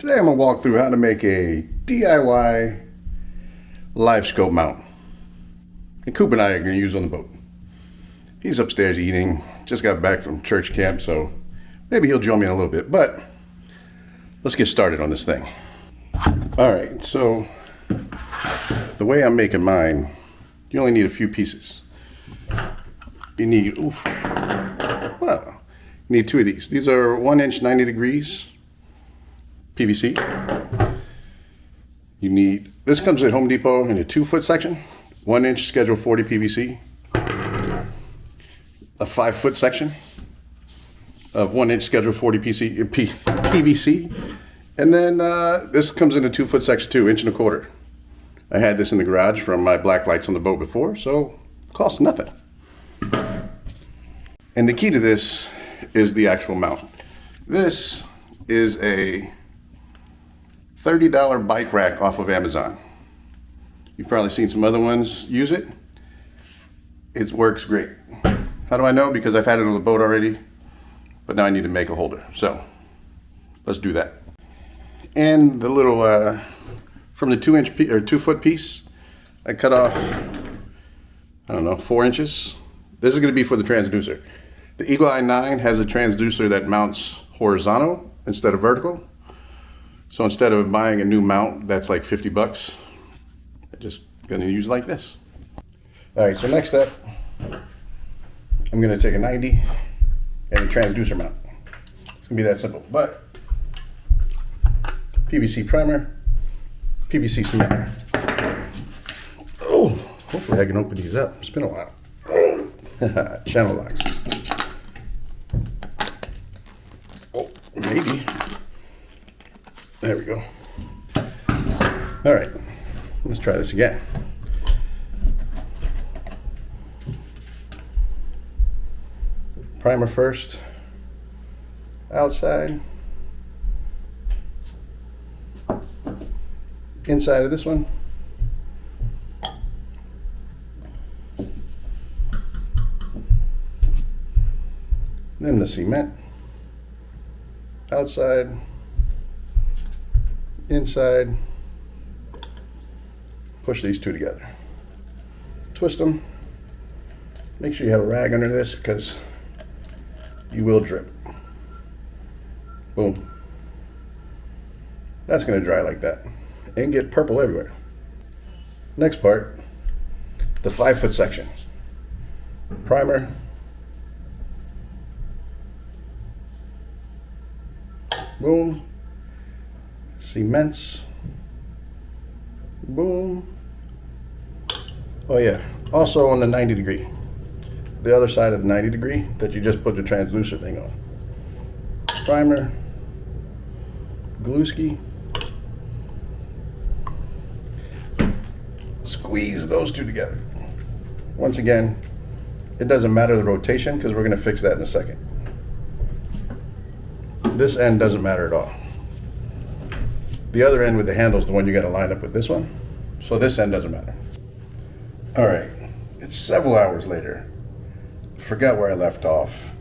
Today I'm going to walk through how to make a DIY Livescope mount. And Coop and I are going to use on the boat. He's upstairs eating, just got back from church camp, so maybe he'll join me in a little bit, but let's get started on this thing. Alright, so the way I'm making mine, you only need a few pieces. You need, you need two of these. These are 1" 90 degrees PVC. You need, this comes at Home Depot in a 2-foot section, 1" schedule 40 PVC, a 5-foot section of 1" schedule 40 PVC, and then this comes in a 2-foot section too, 1¼ inch. I had this in the garage from my black lights on the boat before, so it costs nothing. And the key to this is the actual mount. This is a $30 bike rack off of Amazon. You've probably seen some other ones use it. It works great. How do I know? Because I've had it on the boat already, but now I need to make a holder. So let's do that. And the little, from the 2-foot piece, I cut off, I don't know, 4 inches. This is going to be for the transducer. The Eagle Eye 9 has a transducer that mounts horizontal instead of vertical. So instead of buying a new mount that's like 50 bucks, I'm just gonna use like this. All right, so next up, I'm gonna take a 90 and a transducer mount. It's gonna be that simple, but PVC primer, PVC cement. Oh, hopefully I can open these up. It's been a while. Channel locks. Oh, maybe. There we go. All right, let's try this again. Primer first, outside, inside of this one, then the cement, outside, inside, push these two together, twist them, make sure you have a rag under this because you will drip. Boom. That's going to dry like that and get purple everywhere. Next part, the 5-foot section. Primer, boom, cements, boom. Oh yeah, also on the 90 degree, the other side of the 90 degree that you just put the transducer thing on. Primer, glue ski, squeeze those two together. Once again, it doesn't matter the rotation because we're going to fix that in a second. This end doesn't matter at all. The other end with the handle is the one you got to line up with this one. So this end doesn't matter. All right, it's several hours later. Forgot where I left off.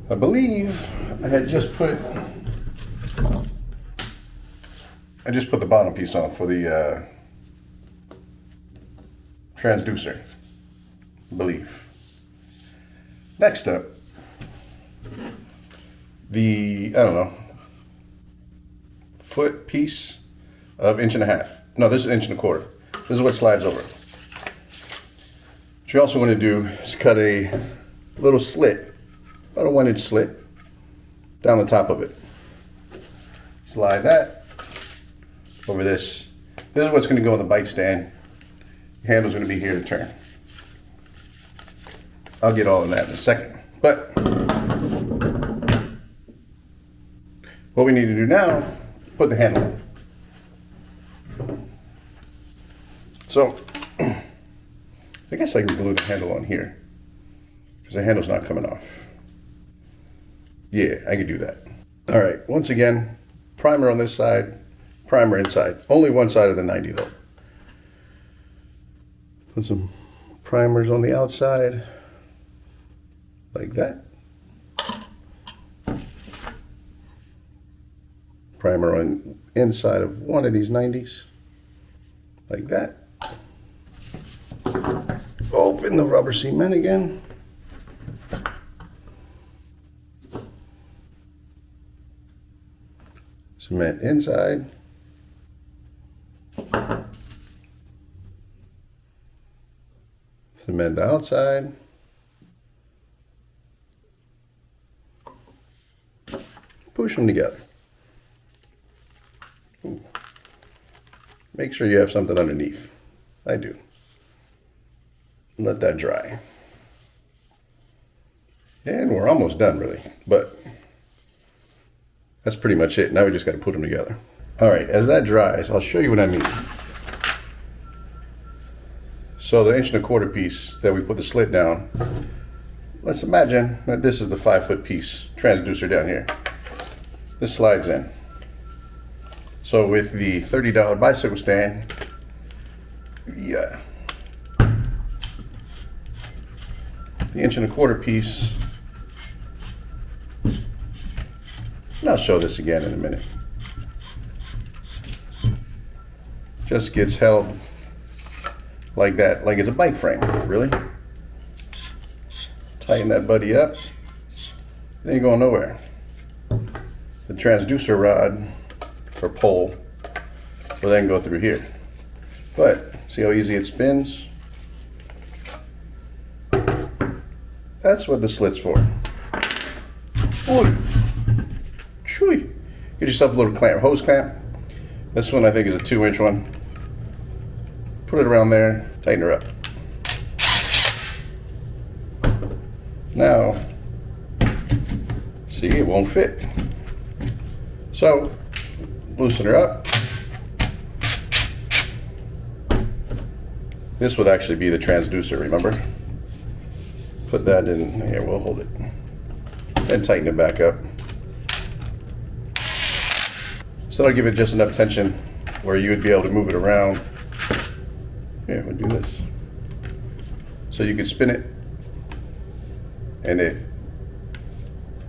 I believe I had just put the bottom piece on for the transducer, I believe. Next up, the, I don't know, foot piece of 1.5 inches. No, this is 1¼ inch. This is what slides over. What you also want to do is cut a little slit, about a 1-inch slit, down the top of it. Slide that over this. This is what's going to go on the bike stand. The handle's going to be here to turn. I'll get all of that in a second. But what we need to do now, put the handle on. So, I guess I can glue the handle on here because the handle's not coming off. Yeah, I can do that. All right, once again, primer on this side, primer inside. Only one side of the 90 though. Put some primers on the outside, like that. primer on inside of one of these 90s, like that. Open the rubber cement again. Cement inside. Cement the outside. Push them together. Ooh. Make sure you have something underneath. I do. Let that dry. And we're almost done, really, but that's pretty much it. Now we just got to put them together. All right, as that dries, I'll show you what I mean. So the 1¼ inch piece that we put the slit down, let's imagine that this is the 5-foot piece transducer down here. This slides in. So with the $30 bicycle stand, the 1¼ inch piece, and I'll show this again in a minute, just gets held like that, like it's a bike frame, really. Tighten that buddy up, it ain't going nowhere. The transducer rod or pole will then go through here. But see how easy it spins? That's what the slit's for. Oy. Chewy. Get yourself a little clamp, hose clamp. This one I think is a 2-inch one. Put it around there, tighten her up. Now, see, it won't fit. So, loosen her up. This would actually be the transducer, remember? Put that in here, we'll hold it. And tighten it back up. So that'll give it just enough tension where you would be able to move it around. Yeah, we'll do this. So you can spin it and it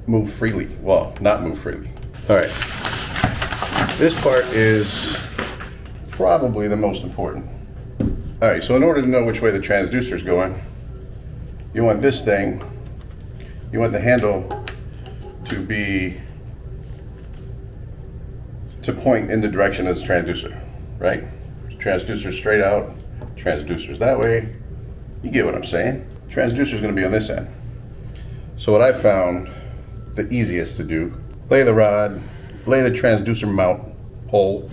move freely. Well, not move freely. All right. This part is probably the most important. All right, so in order to know which way the transducer is going, you want this thing, you want the handle to point in the direction of the transducer, right? Transducer straight out, transducer's that way. You get what I'm saying? Transducer's gonna be on this end. So what I found the easiest to do, lay the rod, lay the transducer mount hole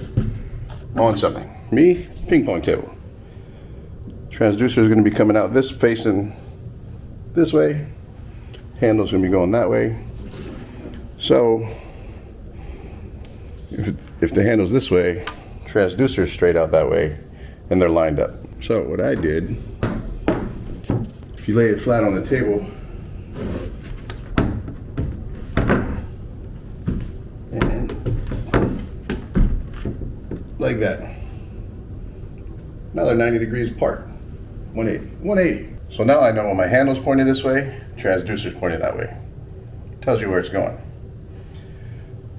on something. Me, ping pong table. Transducer is gonna be coming out this, facing this way. Handle's gonna be going that way. So if the handle's this way, transducer's straight out that way, and they're lined up. So what I did, if you lay it flat on the table, and like that. Now they're 90 degrees apart. 180. So now I know when my handle's pointed this way, transducer's pointed that way. Tells you where it's going.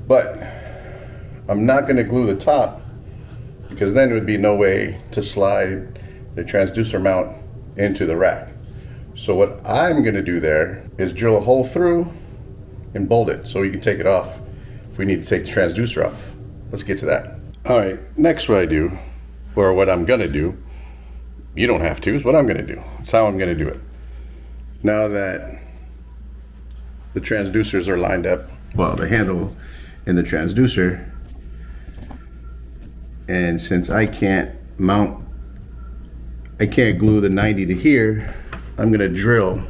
But I'm not going to glue the top, because then there would be no way to slide the transducer mount into the rack. So what I'm going to do there is drill a hole through and bolt it so we can take it off if we need to take the transducer off. Let's get to that. All right, next what I do, or what I'm going to do, you don't have to, is what I'm going to do. It's how I'm going to do it. Now that the transducers are lined up, well, the handle and the transducer, and since I can't glue the 90 to here, I'm gonna drill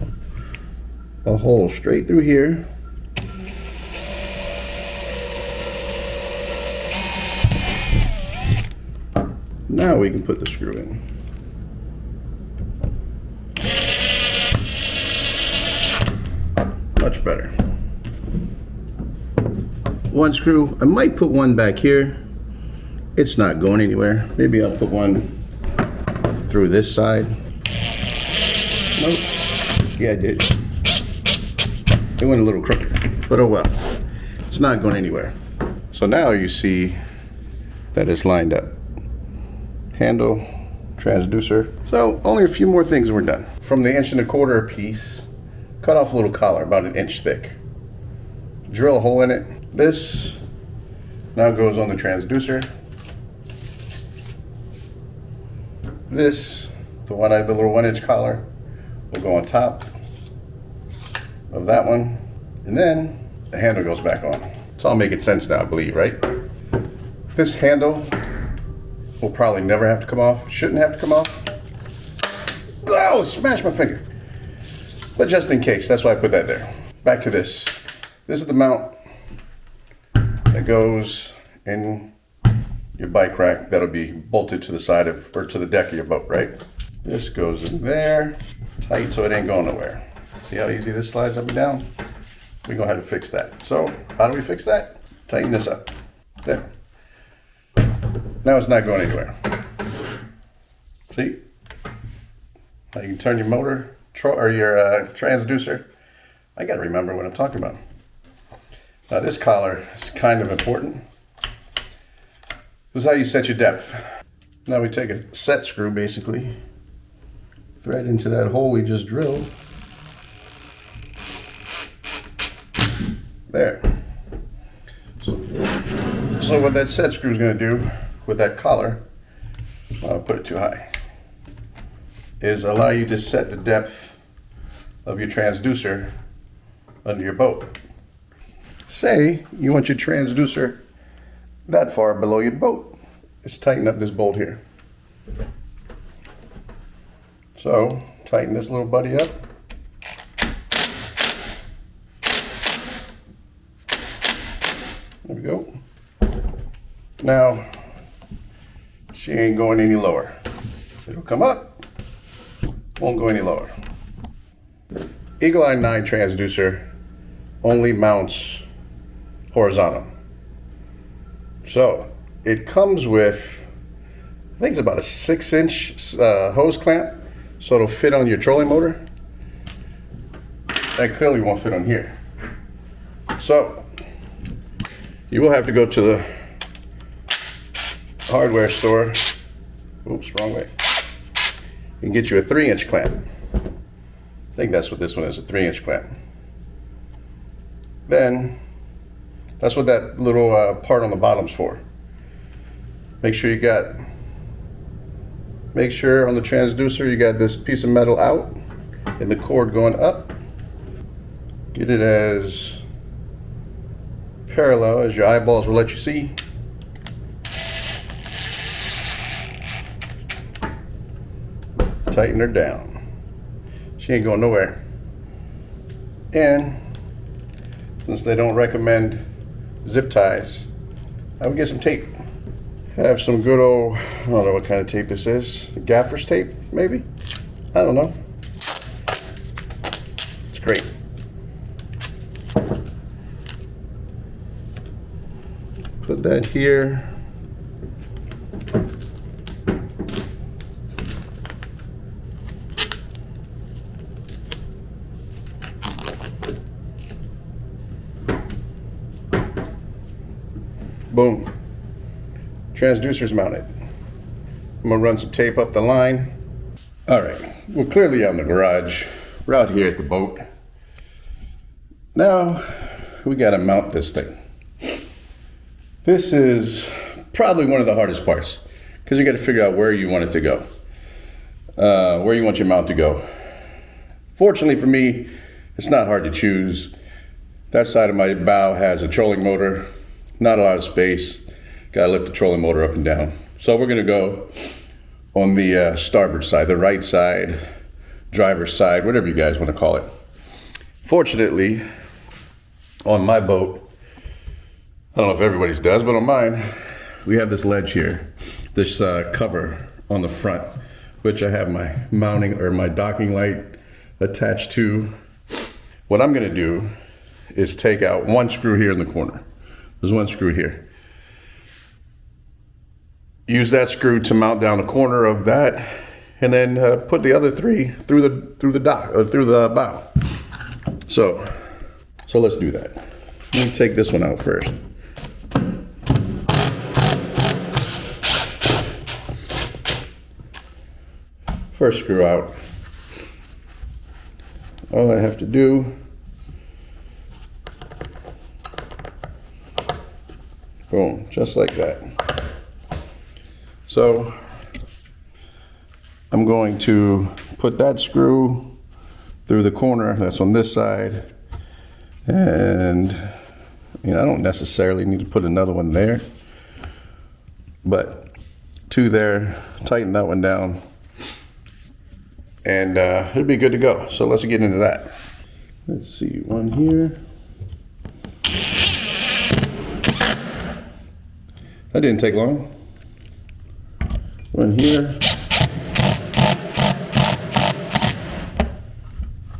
a hole straight through here. Now we can put the screw in. Much better. One screw, I might put one back here. It's not going anywhere. Maybe I'll put one through this side. Nope. Yeah, I did. It went a little crooked, but oh well. It's not going anywhere. So now you see that it's lined up. Handle, transducer. So only a few more things and we're done. From the 1¼ inch piece, cut off a little collar about 1 inch thick. Drill a hole in it. This now goes on the transducer. This, the little 1 inch collar, will go on top of that one, and then the handle goes back on. It's all making sense now, I believe, right? This handle will probably never have to come off. Shouldn't have to come off. Oh, smashed my finger. But just in case, that's why I put that there. Back to this. This is the mount that goes in your bike rack that'll be bolted to the side of, or to the deck of your boat, right? This goes in there, tight so it ain't going nowhere. See how easy this slides up and down? We go ahead and fix that. So, how do we fix that? Tighten this up. There. Now it's not going anywhere. See? Now you can turn your motor, or your transducer. I gotta remember what I'm talking about. Now this collar is kind of important. This is how you set your depth. Now we take a set screw, basically, thread into that hole we just drilled. There. So what that set screw is going to do with that collar, I'll put it too high, is allow you to set the depth of your transducer under your boat. Say you want your transducer that far below your boat. Let's tighten up this bolt here. So tighten this little buddy up. There we go. Now, she ain't going any lower. It'll come up, won't go any lower. Eagle Eye 9 transducer only mounts horizontal. So, it comes with, I think it's about a 6-inch hose clamp, so it'll fit on your trolling motor. That clearly won't fit on here. So, you will have to go to the hardware store. Oops, wrong way. You can get you a 3-inch clamp. I think that's what this one is, a 3-inch clamp. Then, that's what that little part on the bottom's for. Make sure on the transducer you got this piece of metal out and the cord going up. Get it as parallel as your eyeballs will let you see. Tighten her down. She ain't going nowhere. And since they don't recommend zip ties, I would get some tape. Have some good old, I don't know what kind of tape this is. Gaffer's tape, maybe? I don't know. It's great. Put that here. Boom. Transducer's mounted. I'm gonna run some tape up the line. All right, we're clearly out in the garage. We're out here at the boat. Now, we gotta mount this thing. This is probably one of the hardest parts because you gotta figure out where you want it to go. Where you want your mount to go. Fortunately for me, it's not hard to choose. That side of my bow has a trolling motor, not a lot of space. Gotta lift the trolling motor up and down. So we're gonna go on the starboard side, the right side, driver's side, whatever you guys wanna call it. Fortunately, on my boat, I don't know if everybody's does, but on mine, we have this ledge here, this cover on the front, which I have my mounting or my docking light attached to. What I'm gonna do is take out one screw here in the corner. There's one screw here. Use that screw to mount down the corner of that, and then put the other three through the bow. So let's do that. Let me take this one out first. first screw out. All I have to do boom, just like that. So I'm going to put that screw through the corner that's on this side, and I don't necessarily need to put another one there, but two there, tighten that one down, and it'll be good to go. So let's get into that. Let's see, one here. That didn't take long. One here.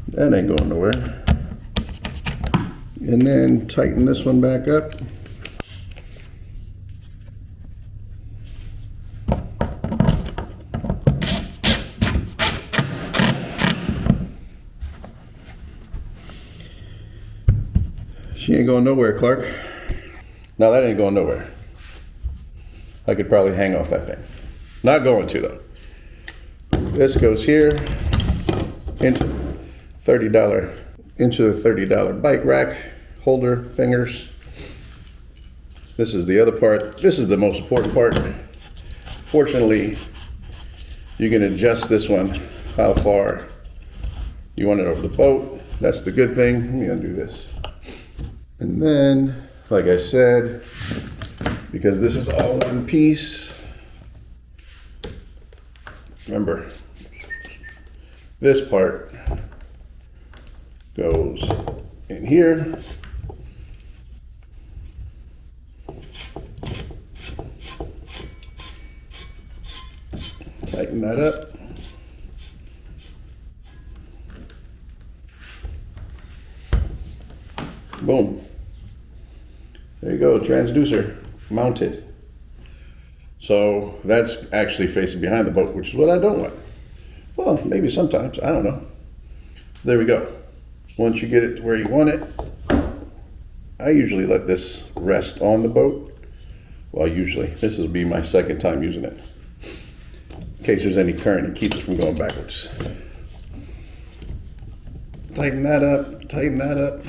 That ain't going nowhere. And then tighten this one back up. She ain't going nowhere, Clark. No, that ain't going nowhere. I could probably hang off that thing. Not going to though. This goes here into $30 bike rack holder fingers. This is the other part. This is the most important part. Fortunately, you can adjust this one how far you want it over the boat. That's the good thing. I'm gonna do this. And then, like I said, because this is all one piece, remember, this part goes in here. Tighten that up. Boom. There you go, transducer mounted. So that's actually facing behind the boat, which is what I don't want. Well, maybe sometimes, I don't know. There we go. Once you get it to where you want it, I usually let this rest on the boat. Well, usually, this will be my second time using it. In case there's any current, it keeps it from going backwards. Tighten that up, tighten that up.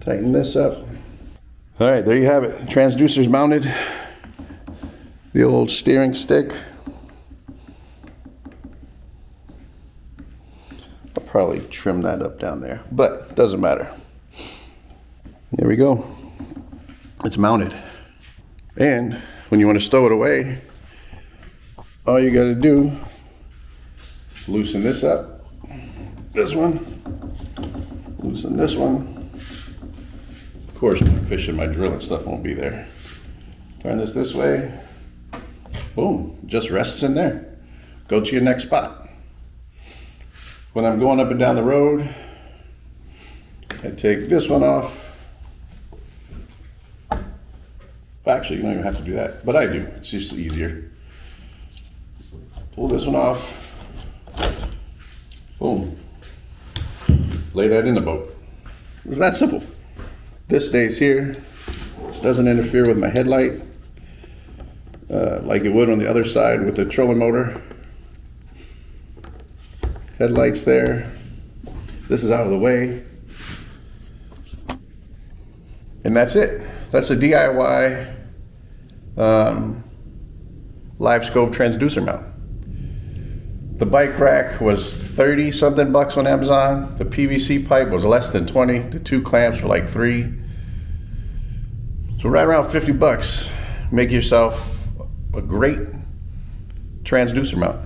Tighten this up. All right, there you have it. Transducer's mounted. The old steering stick. I'll probably trim that up down there, but it doesn't matter. There we go. It's mounted. And when you want to stow it away, all you got to do, loosen this up. This one. Loosen this one. Of course, my fish and my drill and stuff won't be there. Turn this way. Boom, just rests in there. Go to your next spot. When I'm going up and down the road, I take this one off. Actually, you don't even have to do that, but I do. It's just easier. Pull this one off. Boom. Lay that in the boat. It's that simple. This stays here, doesn't interfere with my headlight like it would on the other side with the trolling motor. Headlights there. This is out of the way. And that's it. That's a DIY Livescope transducer mount. The bike rack was 30 something bucks on Amazon. The PVC pipe was less than 20. The two clamps were like 3. So right around 50 bucks, make yourself a great transducer mount.